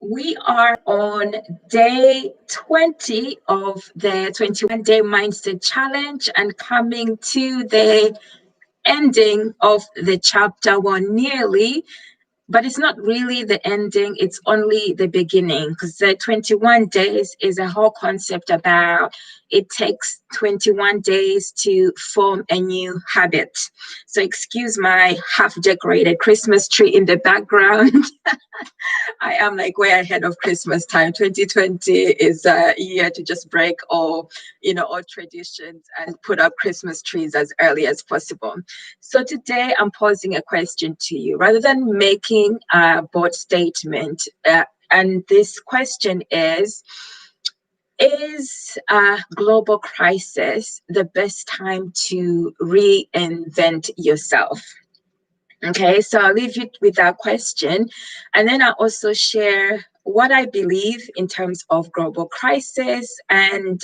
We are on day 20 of the 21-day mindset challenge and coming to the ending of the chapter one nearly. But it's not really the ending, it's only the beginning, because the 21 days is a whole concept about it takes 21 days to form a new habit. So excuse my half decorated Christmas tree in the background. I am like way ahead of Christmas time. 2020 is a year to just break all traditions and put up Christmas trees as early as possible. So today I'm posing a question to you rather than making a bold statement. And this question is a global crisis the best time to reinvent yourself? Okay, so I'll leave you with that question. And then I'll also share what I believe in terms of global crisis. And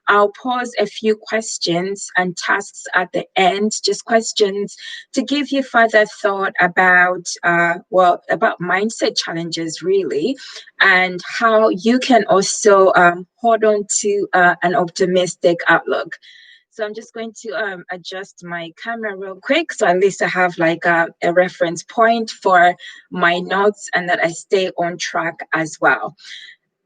I'll pose a few questions and tasks at the end, just questions to give you further thought about, about mindset challenges, really, and how you can also hold on to an optimistic outlook. So I'm just going to adjust my camera real quick. So at least I have like a reference point for my notes and that I stay on track as well.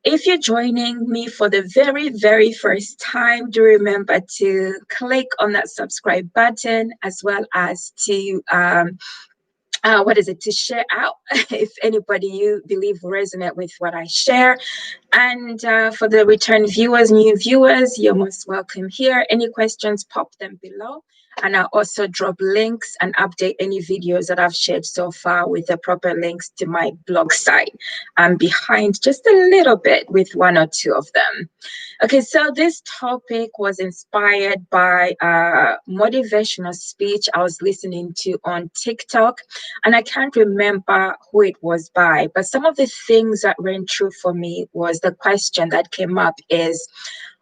If you're joining me for the very, very first time, do remember to click on that subscribe button as well as to to share out if anybody you believe will resonate with what I share. And for the return viewers, new viewers, you're most welcome here. Any questions, pop them below. And I'll also drop links and update any videos that I've shared so far with the proper links to my blog site. I'm behind just a little bit with one or two of them. Okay, so this topic was inspired by a motivational speech I was listening to on TikTok, and I can't remember who it was by, but some of the things that rang true for me was the question that came up is,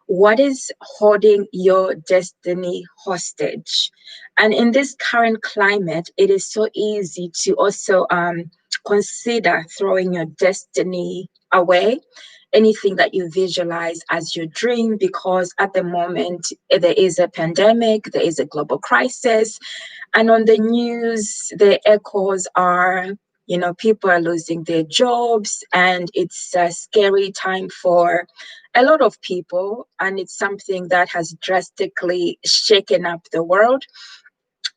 what is holding your destiny hostage? And in this current climate, it is so easy to also consider throwing your destiny away, anything that you visualize as your dream, because at the moment there is a pandemic, there is a global crisis, and on the news the echoes are, people are losing their jobs, and it's a scary time for a lot of people, and it's something that has drastically shaken up the world.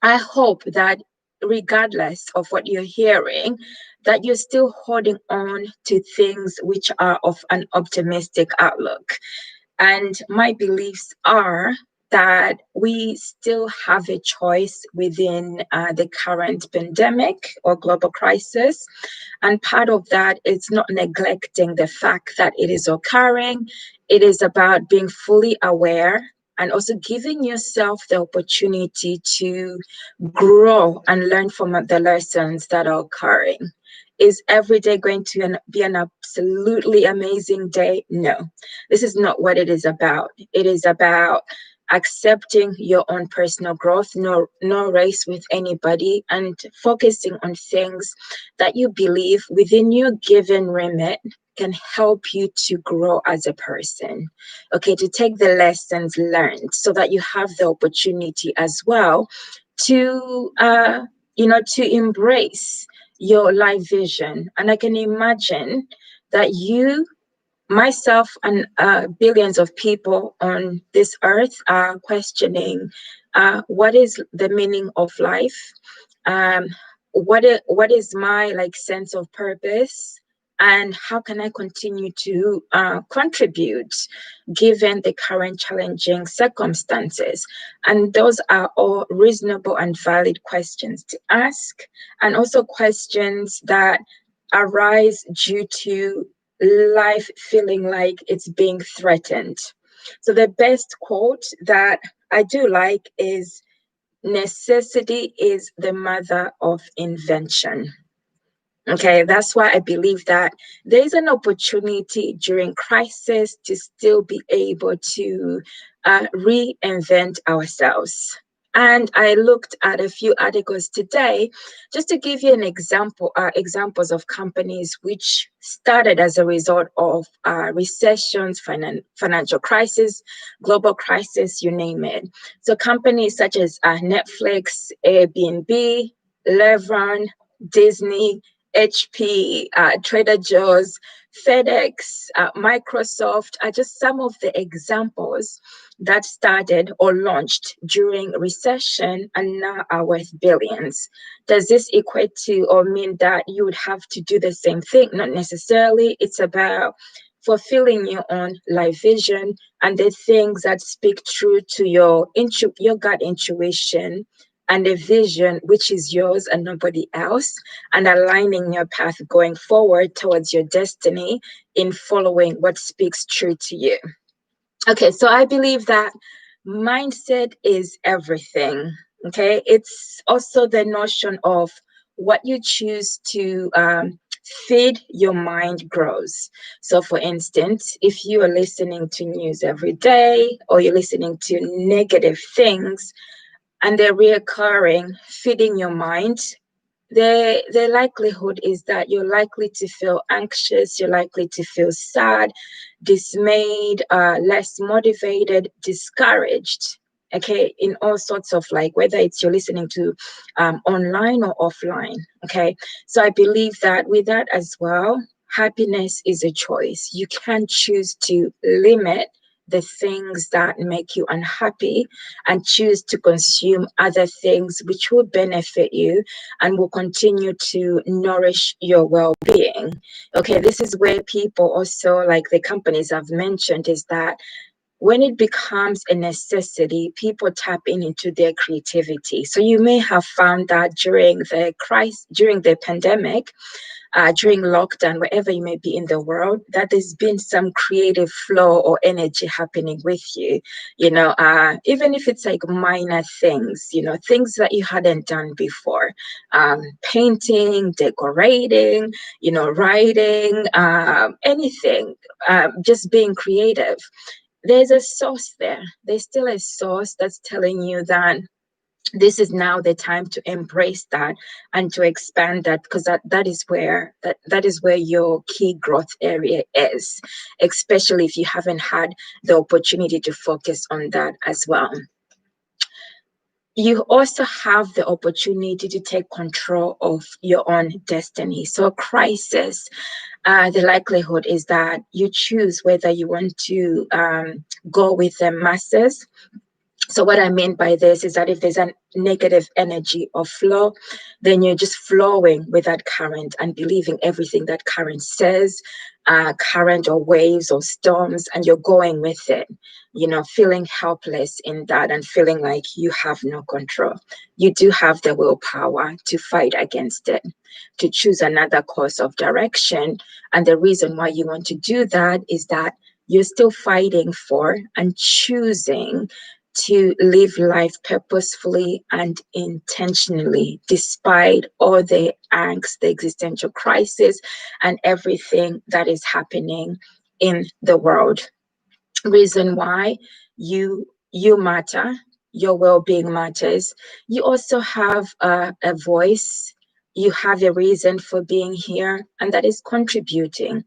I hope that regardless of what you're hearing, that you're still holding on to things which are of an optimistic outlook. And my beliefs are that we still have a choice within the current pandemic or global crisis. And part of that is not neglecting the fact that it is occurring. It is about being fully aware and also giving yourself the opportunity to grow and learn from the lessons that are occurring. Is every day going to be an absolutely amazing day? No, this is not what it is about. It is about accepting your own personal growth, no race with anybody, and focusing on things that you believe within your given remit can help you to grow as a person. Okay, to take the lessons learned so that you have the opportunity as well to to embrace your life vision. And I can imagine that you, myself, and billions of people on this earth are questioning what is the meaning of life? What is my sense of purpose? And how can I continue to contribute given the current challenging circumstances? And those are all reasonable and valid questions to ask, and also questions that arise due to life feeling like it's being threatened. So the best quote that I do like is, necessity is the mother of invention. Okay, that's why I believe that there is an opportunity during crisis to still be able to reinvent ourselves. And I looked at a few articles today just to give you an example, examples of companies which started as a result of recessions, financial crisis, global crisis, you name it. So companies such as Netflix, Airbnb, Levron, Disney, HP, Trader Joe's, FedEx, Microsoft are just some of the examples that started or launched during recession and now are worth billions. Does this equate to or mean that you would have to do the same thing? Not necessarily. It's about fulfilling your own life vision and the things that speak true to your gut intuition and a vision which is yours and nobody else, and aligning your path going forward towards your destiny in following what speaks true to you. Okay, so I believe that mindset is everything. Okay, it's also the notion of what you choose to feed your mind grows. So, for instance, if you are listening to news every day or you're listening to negative things and they're reoccurring, feeding your mind, the likelihood is that you're likely to feel anxious, you're likely to feel sad, dismayed, less motivated, discouraged. Okay, in all sorts of, like, whether it's you're listening to online or offline. Okay, so I believe that with that as well, happiness is a choice. You can choose to limit the things that make you unhappy and choose to consume other things which will benefit you and will continue to nourish your well-being. Okay, this is where people also, like the companies I've mentioned, is that when it becomes a necessity, people tap into their creativity. So you may have found that during the pandemic, during lockdown, wherever you may be in the world, that there's been some creative flow or energy happening with you, even if it's like minor things, things that you hadn't done before, painting, decorating, writing, anything, just being creative. There's a source there. There's still a source that's telling you that this is now the time to embrace that and to expand that, because that is where your key growth area is, especially if you haven't had the opportunity to focus on that as well. You also have the opportunity to take control of your own destiny. So crisis, the likelihood is that you choose whether you want to go with the masses. So what I mean by this is that if there's a negative energy or flow, then you're just flowing with that current and believing everything that current says, current or waves or storms, and you're going with it, feeling helpless in that and feeling like you have no control. You do have the willpower to fight against it, to choose another course of direction. And the reason why you want to do that is that you're still fighting for and choosing to live life purposefully and intentionally, despite all the angst, the existential crisis, and everything that is happening in the world. Reason why you matter, your well-being matters. You also have a voice. You have a reason for being here, and that is contributing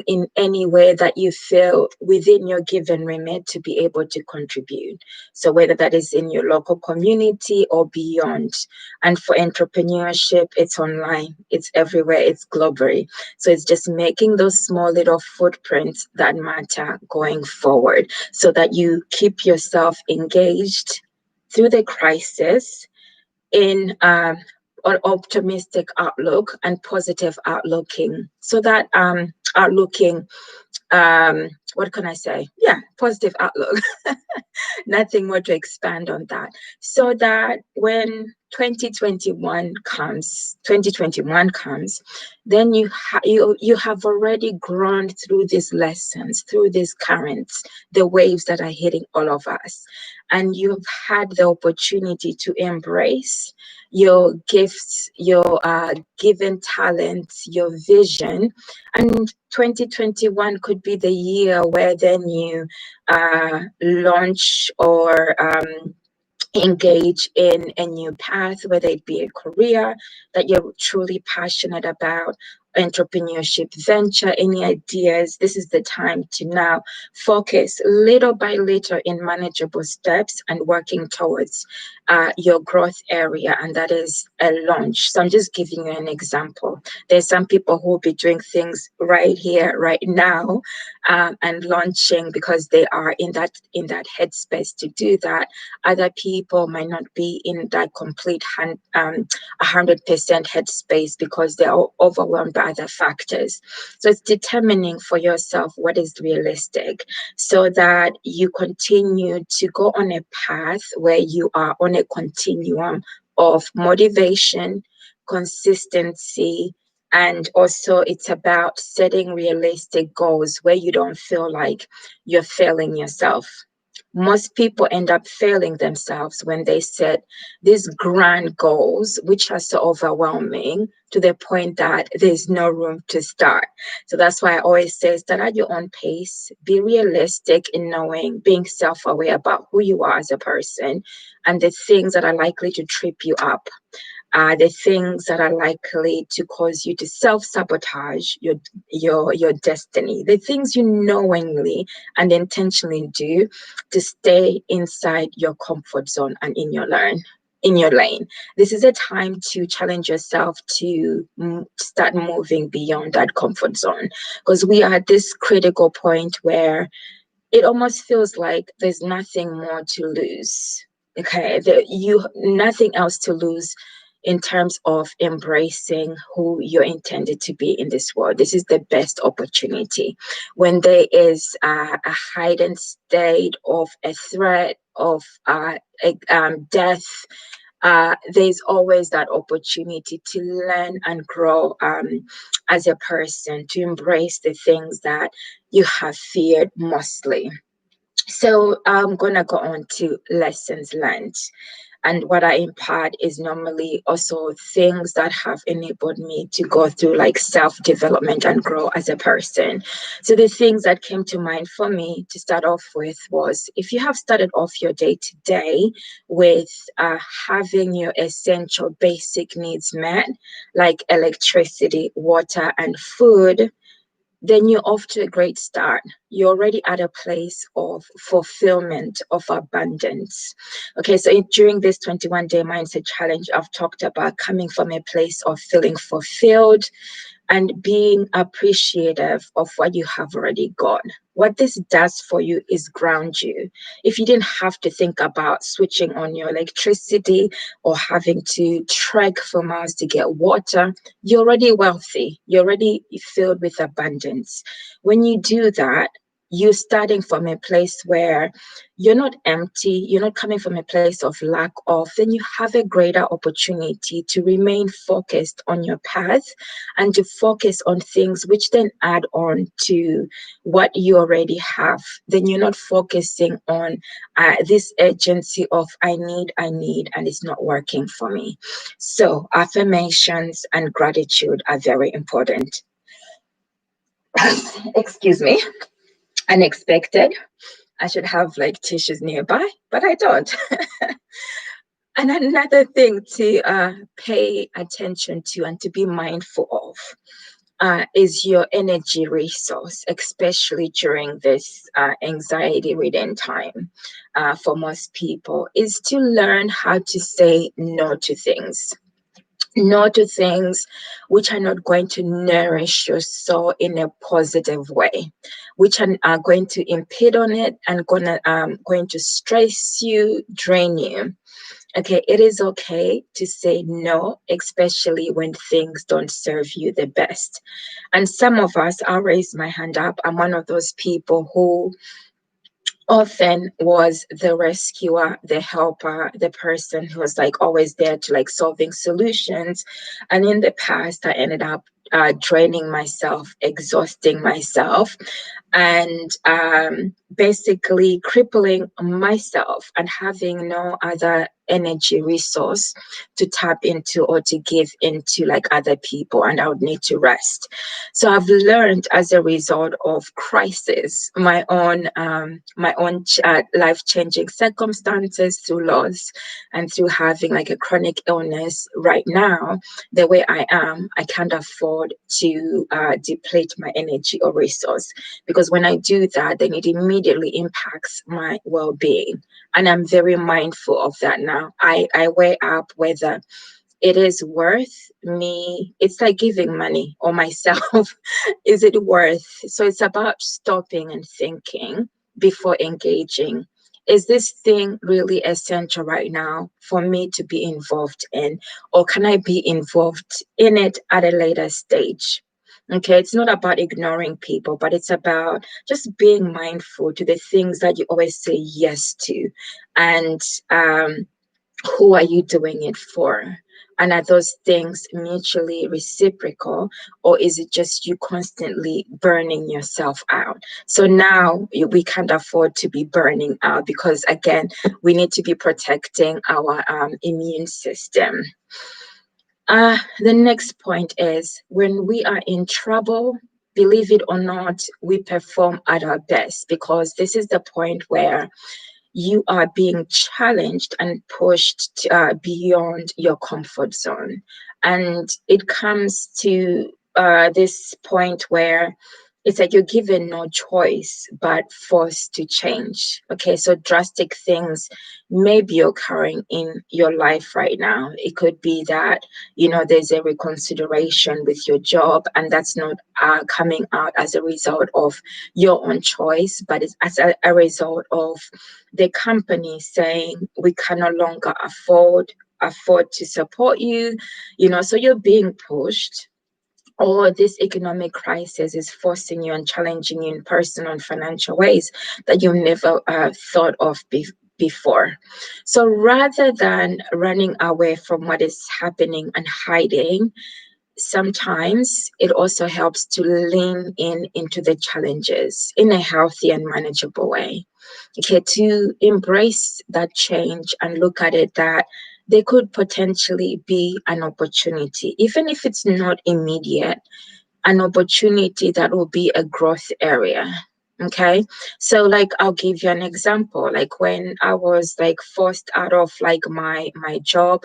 in any way that you feel within your given remit to be able to contribute. So whether that is in your local community or beyond. And for entrepreneurship, it's online, it's everywhere, it's globally. So it's just making those small little footprints that matter going forward, so that you keep yourself engaged through the crisis in an optimistic outlook and positive outlooking, so that what can I say? Yeah, positive outlook. Nothing more to expand on that. So that when 2021 comes, then you have already grown through these lessons, through these currents, the waves that are hitting all of us. And you've had the opportunity to embrace your gifts, your given talents, your vision. And 2021 could be the year where then you launch or engage in a new path, whether it be a career that you're truly passionate about, entrepreneurship venture, any ideas, this is the time to now focus little by little in manageable steps and working towards your growth area, and that is a launch. So I'm just giving you an example. There's some people who will be doing things right here, right now, and launching because they are in that headspace to do that. Other people might not be in that complete 100% headspace because they're overwhelmed by other factors. So it's determining for yourself what is realistic so that you continue to go on a path where you are on a continuum of motivation, consistency, and also it's about setting realistic goals where you don't feel like you're failing yourself. Most people end up failing themselves when they set these grand goals, which are so overwhelming to the point that there's no room to start. So that's why I always say start at your own pace, be realistic in knowing, being self-aware about who you are as a person and the things that are likely to trip you up. The things that are likely to cause you to self-sabotage your destiny, the things you knowingly and intentionally do to stay inside your comfort zone and in your lane. This is a time to challenge yourself to start moving beyond that comfort zone, because we are at this critical point where it almost feels like there's nothing more to lose. Okay, nothing else to lose in terms of embracing who you're intended to be in this world. This is the best opportunity. When there is a heightened state of a threat of death, there's always that opportunity to learn and grow as a person, to embrace the things that you have feared mostly. So I'm going to go on to lessons learned. And what I impart is normally also things that have enabled me to go through like self-development and grow as a person. So the things that came to mind for me to start off with was, if you have started off your day today with having your essential basic needs met, like electricity, water, and food, then you're off to a great start. You're already at a place of fulfillment, of abundance. Okay, so during this 21-day mindset challenge, I've talked about coming from a place of feeling fulfilled and being appreciative of what you have already got. What this does for you is ground you. If you didn't have to think about switching on your electricity or having to trek for miles to get water, you're already wealthy. You're already filled with abundance. When you do that, you're starting from a place where you're not empty, you're not coming from a place of lack of, then you have a greater opportunity to remain focused on your path and to focus on things which then add on to what you already have. Then you're not focusing on this urgency of I need, and it's not working for me. So affirmations and gratitude are very important. Excuse me. Unexpected. I should have like tissues nearby, but I don't. And another thing to pay attention to and to be mindful of is your energy resource, especially during this anxiety-ridden time for most people, is to learn how to say no to things. No to things which are not going to nourish your soul in a positive way, which are going to impede on it and going to stress you, drain you. Okay, it is okay to say no, especially when things don't serve you the best. And some of us, I'll raise my hand up, I'm one of those people who often was the rescuer, the helper, the person who was like always there to like solving solutions. And in the past, I ended up draining myself, exhausting myself, and basically crippling myself and having no other energy resource to tap into or to give into like other people, and I would need to rest. So I've learned as a result of crisis, my own life-changing circumstances through loss and through having like a chronic illness right now, the way I am, I can't afford to deplete my energy or resource, because when I do that, then it immediately impacts my well-being. And I'm very mindful of that now. I weigh up whether it is worth me, it's like giving money or myself. Is it worth? So it's about stopping and thinking before engaging. Is this thing really essential right now for me to be involved in? Or can I be involved in it at a later stage? Okay, it's not about ignoring people, but it's about just being mindful to the things that you always say yes to. And who are you doing it for? And are those things mutually reciprocal, or is it just you constantly burning yourself out? So now we can't afford to be burning out, because again, we need to be protecting our immune system. The next point is, when we are in trouble, believe it or not, we perform at our best, because this is the point where you are being challenged and pushed beyond your comfort zone. And it comes to this point where it's like you're given no choice but forced to change. Okay, so drastic things may be occurring in your life right now. It could be that, there's a reconsideration with your job, and that's not coming out as a result of your own choice, but it's as a result of the company saying we can no longer afford to support you, so you're being pushed, or this economic crisis is forcing you and challenging you in personal and financial ways that you never thought of before. So rather than running away from what is happening and hiding, sometimes it also helps to lean into the challenges in a healthy and manageable way. Okay, to embrace that change and look at it that there could potentially be an opportunity, even if it's not immediate, an opportunity that will be a growth area. Okay, so like I'll give you an example. Like when I was like forced out of like my job,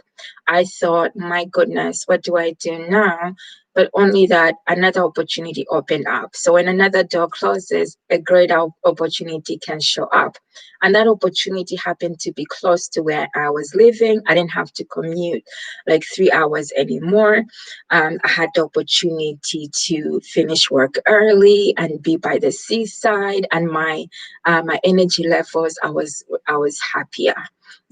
I thought, my goodness, what do I do now? But only that another opportunity opened up. So when another door closes, a great opportunity can show up. And that opportunity happened to be close to where I was living. I didn't have to commute like 3 hours anymore. I had the opportunity to finish work early and be by the seaside, and my energy levels, I was happier.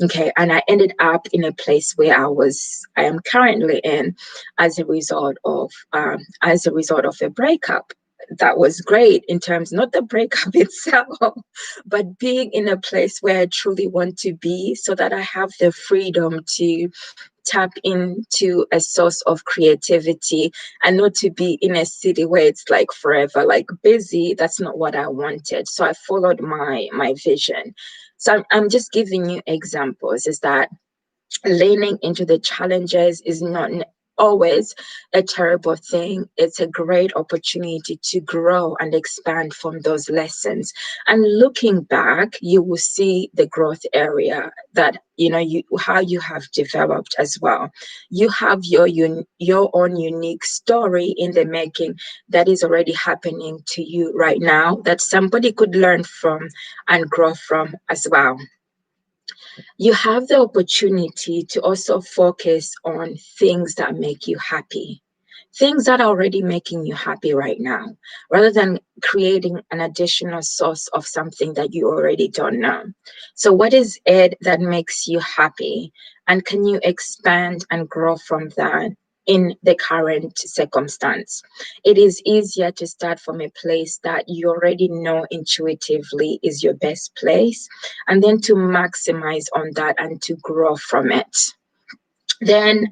Okay, and I ended up in a place where I am currently in, as a result of a breakup. That was great in terms, not the breakup itself, but being in a place where I truly want to be, so that I have the freedom to tap into a source of creativity, and not to be in a city where it's like forever like busy. That's not what I wanted. So I followed my vision. So I'm just giving you examples, is that leaning into the challenges is not always a terrible thing. It's a great opportunity to grow and expand from those lessons. And looking back, you will see the growth area that how you have developed as well. You have your own unique story in the making that is already happening to you right now, that somebody could learn from and grow from as well. You have the opportunity to also focus on things that make you happy, things that are already making you happy right now, rather than creating an additional source of something that you already don't know. So what is it that makes you happy? And can you expand and grow from that in the current circumstance? It is easier to start from a place that you already know intuitively is your best place, and then to maximize on that and to grow from it. Then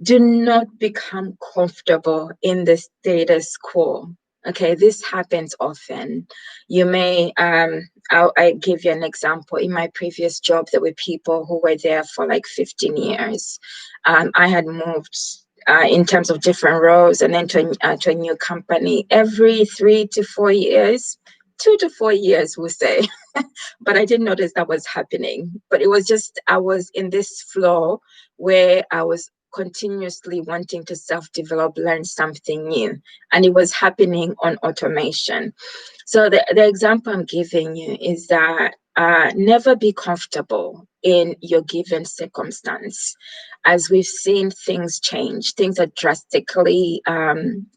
do not become comfortable in the status quo. Okay, this happens often. You may, I give you an example. In my previous job, there were people who were there for like 15 years. I had moved in terms of different roles and then to a new company every 3 to 4 years, 2 to 4 years, we'll say. But I didn't notice that was happening. But it was just, I was in this flow where I was continuously wanting to self-develop, learn something new. And it was happening on automation. So the example I'm giving you is that never be comfortable in your given circumstance. As we've seen things change, things are drastically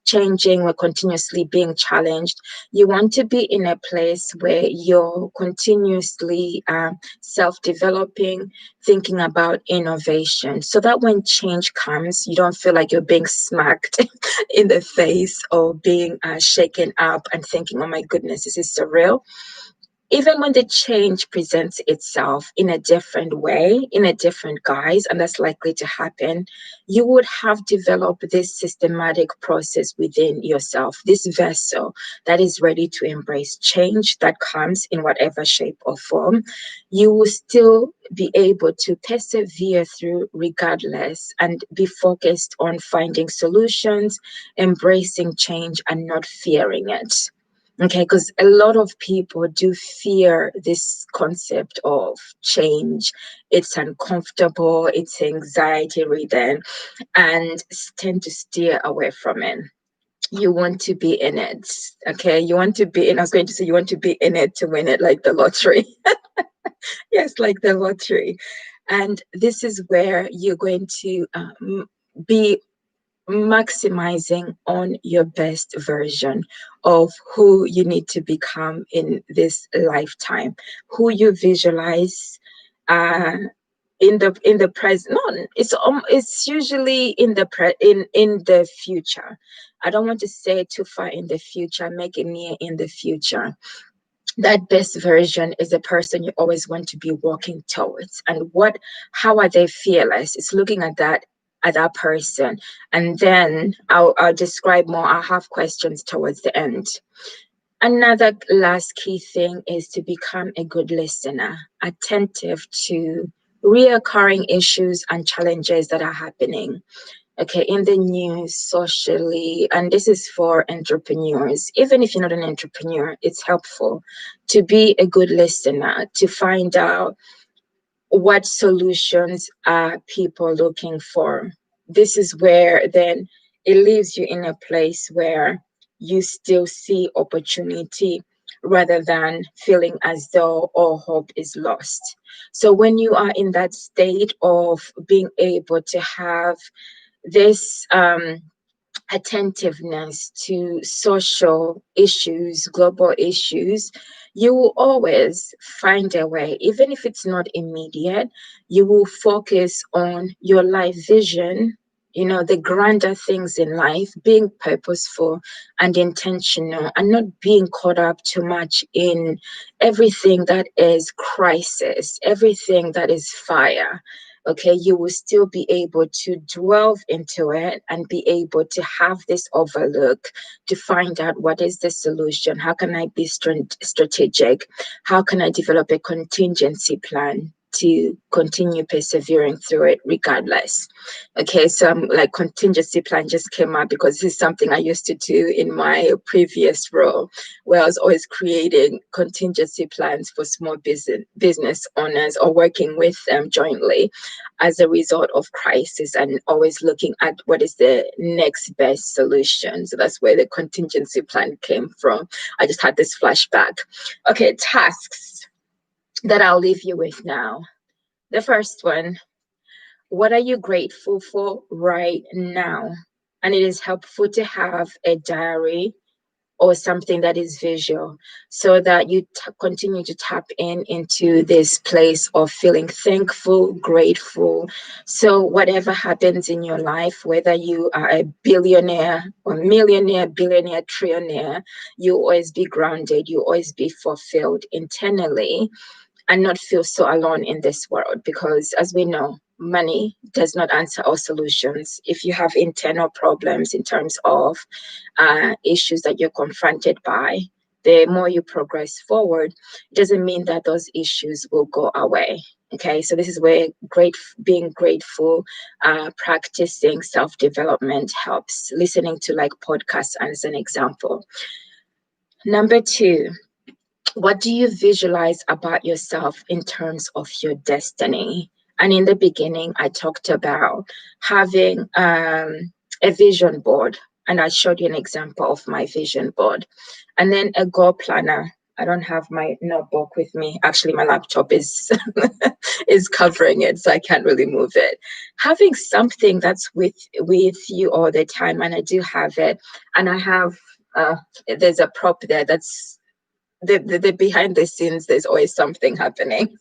changing, we're continuously being challenged. You want to be in a place where you're continuously self-developing, thinking about innovation, so that when change comes, you don't feel like you're being smacked in the face or being shaken up and thinking, oh my goodness, this is surreal. Even when the change presents itself in a different way, in a different guise, and that's likely to happen, you would have developed this systematic process within yourself, this vessel that is ready to embrace change that comes in whatever shape or form. You will still be able to persevere through regardless and be focused on finding solutions, embracing change, and not fearing it. Okay, because a lot of people do fear this concept of change. It's uncomfortable, it's anxiety ridden, and tend to steer away from it. You want to be in it. Okay, you want to be in, I was going to say, you want to be in it to win it, like the lottery. Yes, like the lottery. And this is where you're going to be maximizing on your best version of who you need to become in this lifetime, who you visualize in the present. No, it's usually in the future. I don't want to say too far in the future, make it near in the future. That best version is a person you always want to be walking towards. And how are they fearless? It's looking at that person. And then I'll describe more. I'll have questions towards the end. Another last key thing is to become a good listener, attentive to reoccurring issues and challenges that are happening. Okay, in the news, socially, and this is for entrepreneurs. Even if you're not an entrepreneur, it's helpful to be a good listener, to find out what solutions are people looking for. This is where then it leaves you in a place where you still see opportunity rather than feeling as though all hope is lost. So when you are in that state of being able to have this attentiveness to social issues, global issues, you will always find a way. Even if it's not immediate, you will focus on your life vision, the grander things in life, being purposeful and intentional, and not being caught up too much in everything that is crisis, everything that is fire. Okay, you will still be able to delve into it and be able to have this overlook to find out what is the solution. How can I be strategic? How can I develop a contingency plan to continue persevering through it regardless? Okay, so like contingency plan just came up because this is something I used to do in my previous role, where I was always creating contingency plans for small business owners or working with them jointly as a result of crisis, and always looking at what is the next best solution. So that's where the contingency plan came from. I just had this flashback. Okay, tasks that I'll leave you with now. The first one, what are you grateful for right now? And it is helpful to have a diary or something that is visual, so that you continue to tap into this place of feeling thankful, grateful. So whatever happens in your life, whether you are a billionaire or millionaire, billionaire, trillionaire, you always be grounded, you always be fulfilled internally, and not feel so alone in this world. Because as we know, money does not answer all solutions. If you have internal problems in terms of issues that you're confronted by, the more you progress forward, it doesn't mean that those issues will go away. Okay, so this is where being grateful, practicing self-development helps. Listening to like podcasts as an example. Number 2, what do you visualize about yourself in terms of your destiny? And in the beginning, I talked about having a vision board, and I showed you an example of my vision board. And then a goal planner. I don't have my notebook with me. Actually, my laptop is is covering it, so I can't really move it. Having something that's with you all the time, and I do have it, and I have there's a prop there that's the behind the scenes. There's always something happening.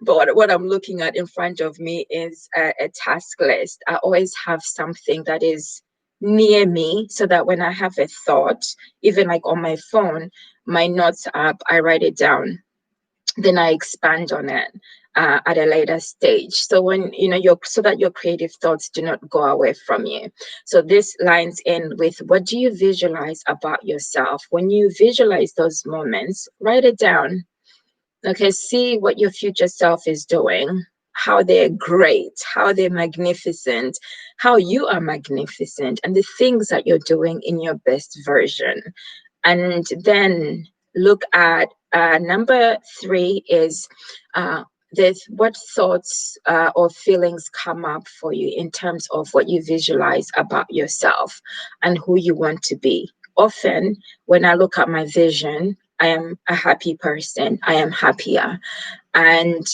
But what I'm looking at in front of me is a task list. I always have something that is near me so that when I have a thought, even like on my phone, my notes app, I write it down. Then I expand on it at a later stage. So when so that your creative thoughts do not go away from you. So this lines in with, what do you visualize about yourself? When you visualize those moments, write it down. Okay, see what your future self is doing, how they're great, how they're magnificent, how you are magnificent, and the things that you're doing in your best version. And then look at number 3 is what thoughts or feelings come up for you in terms of what you visualize about yourself and who you want to be. Often, when I look at my vision, I am a happy person. I am happier. And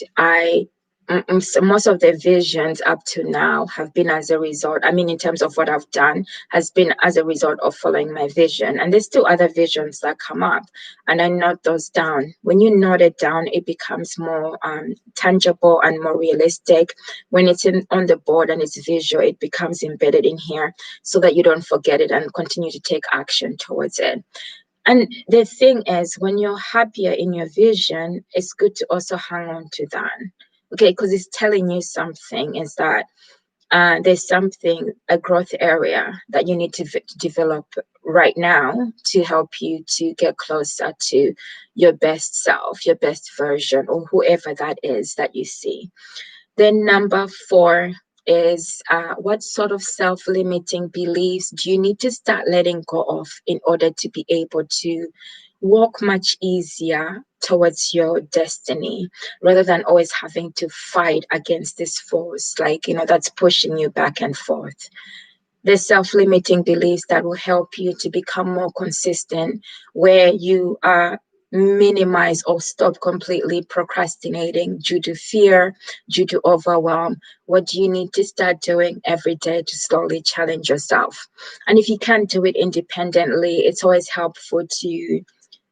so most of the visions up to now have been as a result, in terms of what I've done, has been as a result of following my vision. And there's still other visions that come up, and I note those down. When you note it down, it becomes more tangible and more realistic. When it's on the board and it's visual, it becomes embedded in here so that you don't forget it and continue to take action towards it. And the thing is, when you're happier in your vision, it's good to also hang on to that. Okay, because it's telling you something, is that there's something, a growth area that you need to develop right now to help you to get closer to your best self, your best version, or whoever that is that you see. Then number 4 is what sort of self-limiting beliefs do you need to start letting go of in order to be able to walk much easier towards your destiny, rather than always having to fight against this force, that's pushing you back and forth. The self-limiting beliefs that will help you to become more consistent, where you minimize or stop completely procrastinating due to fear, due to overwhelm. What do you need to start doing every day to slowly challenge yourself? And if you can't do it independently, it's always helpful to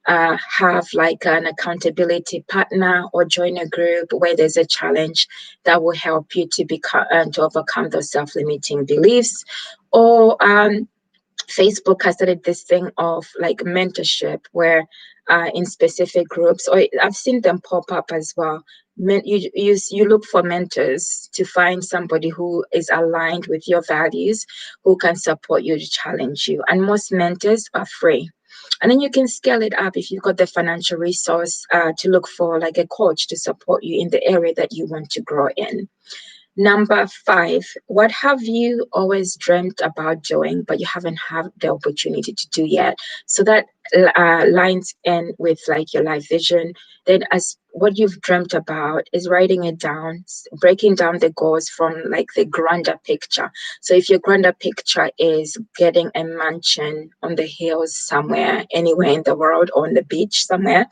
have like an accountability partner or join a group where there's a challenge that will help you to to overcome those self-limiting beliefs. Or Facebook has started this thing of like mentorship, where in specific groups, or I've seen them pop up as well. You look for mentors to find somebody who is aligned with your values, who can support you, to challenge you. And most mentors are free. And then you can scale it up if you've got the financial resource to look for like a coach to support you in the area that you want to grow in. Number 5, what have you always dreamt about doing, but you haven't had the opportunity to do yet? So that lines in with like your life vision. Then as what you've dreamt about is writing it down, breaking down the goals from like the grander picture. So if your grander picture is getting a mansion on the hills somewhere, anywhere in the world, or on the beach somewhere,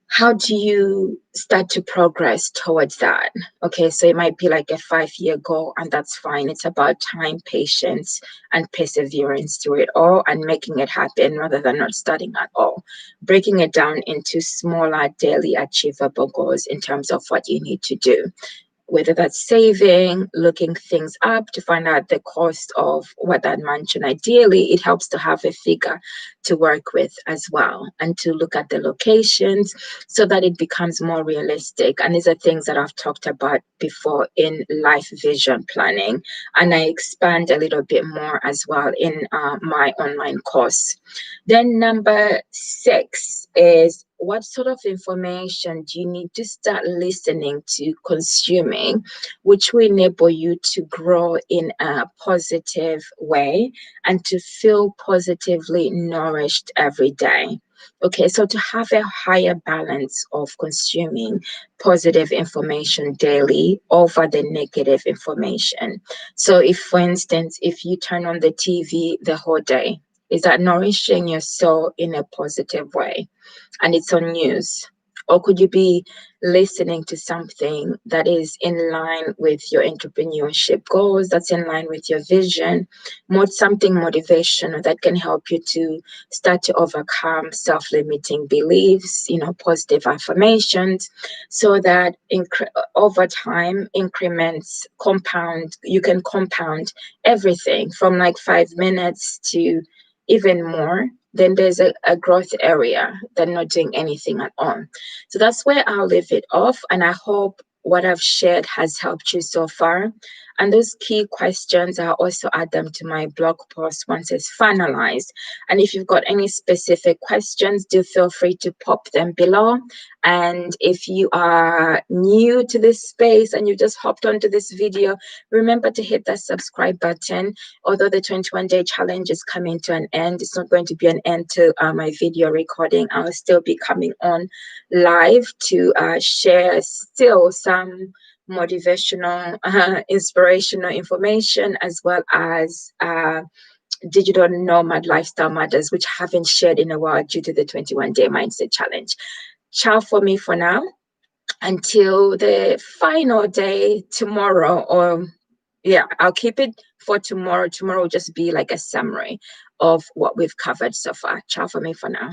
how do you start to progress towards that? Okay, so it might be like a 5-year goal, and that's fine. It's about time, patience, and perseverance to it all, and making it happen rather than not starting at all. Breaking it down into smaller, daily achievable goals in terms of what you need to do. whether that's saving, looking things up to find out the cost of what that mansion. Ideally, it helps to have a figure to work with as well, and to look at the locations so that it becomes more realistic. And these are things that I've talked about before in life vision planning, and I expand a little bit more as well in my online course. Then number 6 is, what sort of information do you need to start listening to, consuming, which will enable you to grow in a positive way and to feel positively nourished every day? Okay, so to have a higher balance of consuming positive information daily over the negative information. So if, for instance, if you turn on the TV the whole day, is that nourishing your soul in a positive way? And it's on news. Or could you be listening to something that is in line with your entrepreneurship goals, that's in line with your vision, something motivational that can help you to start to overcome self-limiting beliefs, positive affirmations, so that over time increments compound. You can compound everything from like 5 minutes to even more. Then there's a growth area than not doing anything at all. So that's where I'll leave it off. And I hope what I've shared has helped you so far. And those key questions, I'll also add them to my blog post once it's finalized. And if you've got any specific questions, do feel free to pop them below. And if you are new to this space and you just hopped onto this video, remember to hit that subscribe button. Although the 21-day challenge is coming to an end, it's not going to be an end to my video recording. I'll still be coming on live to share still some motivational, inspirational information, as well as Digital Nomad Lifestyle Matters, which I haven't shared in a while due to the 21-day mindset challenge. Ciao for me for now, until the final day tomorrow. Or yeah, I'll keep it for tomorrow. Tomorrow will just be like a summary of what we've covered so far. Ciao for me for now.